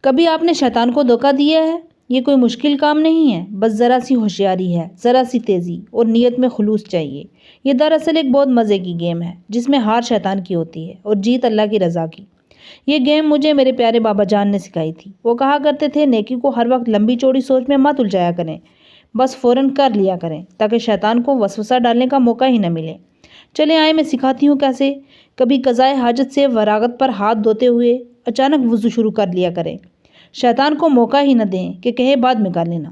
کبھی آپ نے شیطان کو دھوکہ دیا ہے؟ یہ کوئی مشکل کام نہیں ہے، بس ذرا سی ہوشیاری ہے، ذرا سی تیزی اور نیت میں خلوص چاہیے۔ یہ دراصل ایک بہت مزے کی گیم ہے جس میں ہار شیطان کی ہوتی ہے اور جیت اللہ کی رضا کی۔ یہ گیم مجھے میرے پیارے بابا جان نے سکھائی تھی۔ وہ کہا کرتے تھے نیکی کو ہر وقت لمبی چوڑی سوچ میں مت الجھایا کریں، بس فوراً کر لیا کریں تاکہ شیطان کو وسوسہ ڈالنے کا موقع ہی نہ ملے۔ چلیں آئے میں سکھاتی ہوں کیسے۔ کبھی قضائے حاجت سے فراغت پر ہاتھ دھوتے ہوئے اچانک وضو شروع کر لیا کریں۔ شیطان کو موقع ہی نہ دیں کہ کہے بعد میں کر لینا۔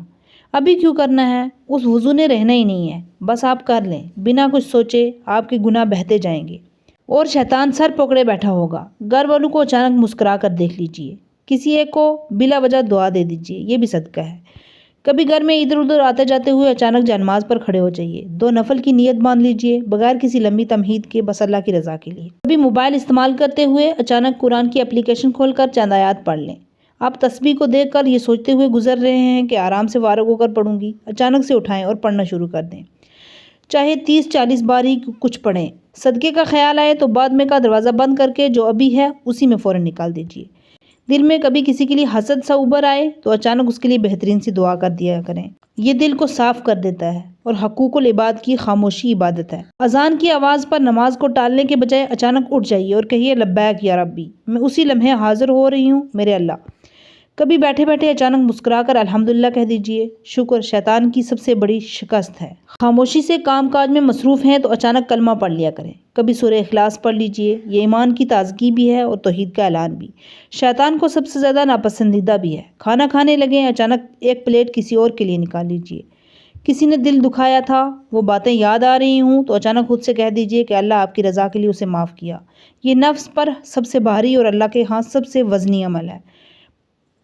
ابھی کیوں کرنا ہے؟ اس وضو نے رہنا ہی نہیں ہے، بس آپ کر لیں بنا کچھ سوچے۔ آپ کے گناہ بہتے جائیں گے اور شیطان سر پکڑے بیٹھا ہوگا۔ گھر والوں کو اچانک مسکرا کر دیکھ لیجئے، کسی ایک کو بلا وجہ دعا دے دیجئے، یہ بھی صدقہ ہے۔ کبھی گھر میں ادھر ادھر آتے جاتے ہوئے اچانک جانماز پر کھڑے ہو جائیے، 2 نفل کی نیت باندھ لیجئے بغیر کسی لمبی تمہید کے، بس اللہ کی رضا کے لیے۔ کبھی موبائل استعمال کرتے ہوئے اچانک قرآن کی اپلیکیشن کھول کر چند آیات پڑھ لیں۔ آپ تسبیح کو دیکھ کر یہ سوچتے ہوئے گزر رہے ہیں کہ آرام سے فارغ ہو کر پڑھوں گی، اچانک سے اٹھائیں اور پڑھنا شروع کر دیں۔ چاہے 30-40 بار ہی کچھ پڑھیں۔ صدقے کا خیال آئے تو بعد میں کا دروازہ بند کر کے جو ابھی ہے اسی میں فوراً نکال دیجئے۔ دل میں کبھی کسی کے لیے حسد سا ابھر آئے تو اچانک اس کے لیے بہترین سی دعا کر دیا کریں۔ یہ دل کو صاف کر دیتا ہے اور حقوق العباد کی خاموشی عبادت ہے۔ اذان کی آواز پر نماز کو ٹالنے کے بجائے اچانک اٹھ جائیے اور کہیے لبیک یا ربی، میں اسی لمحے حاضر ہو رہی ہوں میرے اللہ۔ کبھی بیٹھے بیٹھے اچانک مسکرا کر الحمدللہ کہہ دیجئے، شکر شیطان کی سب سے بڑی شکست ہے۔ خاموشی سے کام کاج میں مصروف ہیں تو اچانک کلمہ پڑھ لیا کریں۔ کبھی سورہ اخلاص پڑھ لیجئے، یہ ایمان کی تازگی بھی ہے اور توحید کا اعلان بھی۔ شیطان کو سب سے زیادہ ناپسندیدہ بھی ہے۔ کھانا کھانے لگیں، اچانک ایک پلیٹ کسی اور کے لیے نکال لیجئے۔ کسی نے دل دکھایا تھا، وہ باتیں یاد آ رہی ہوں تو اچانک خود سے کہہ دیجئے کہ اللہ آپ کی رضا کے لیے اسے معاف کیا۔ یہ نفس پر سب سے بھاری اور اللہ کے ہاں سب سے وزنی عمل ہے۔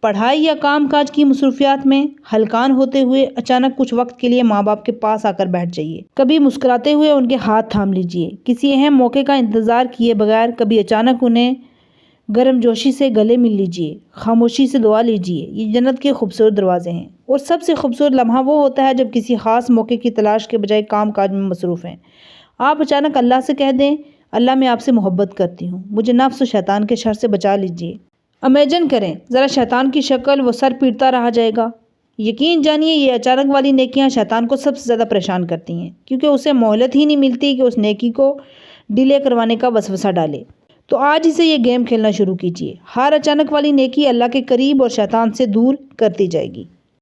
پڑھائی یا کام کاج کی مصروفیات میں ہلکان ہوتے ہوئے اچانک کچھ وقت کے لیے ماں باپ کے پاس آ کر بیٹھ جائیے۔ کبھی مسکراتے ہوئے ان کے ہاتھ تھام لیجئے، کسی اہم موقع کا انتظار کیے بغیر کبھی اچانک انہیں گرم جوشی سے گلے مل لیجئے، خاموشی سے دعا لیجئے۔ یہ جنت کے خوبصورت دروازے ہیں اور سب سے خوبصورت لمحہ وہ ہوتا ہے جب کسی خاص موقع کی تلاش کے بجائے کام کاج میں مصروف ہیں۔ آپ اچانک اللہ سے کہہ دیں، اللہ میں آپ سے محبت کرتی ہوں، مجھے نفس و شیطان کے شر سے بچا لیجئے۔ امیجن کریں ذرا شیطان کی شکل، وہ سر پیٹتا رہا جائے گا۔ یقین جانیے یہ اچانک والی نیکیاں شیطان کو سب سے زیادہ پریشان کرتی ہیں، کیونکہ اسے مہلت ہی نہیں ملتی کہ اس نیکی کو ڈیلے کروانے کا وسوسہ ڈالے۔ تو آج ہی سے یہ گیم کھیلنا شروع کیجئے۔ ہر اچانک والی نیکی اللہ کے قریب اور شیطان سے دور کرتی جائے گی۔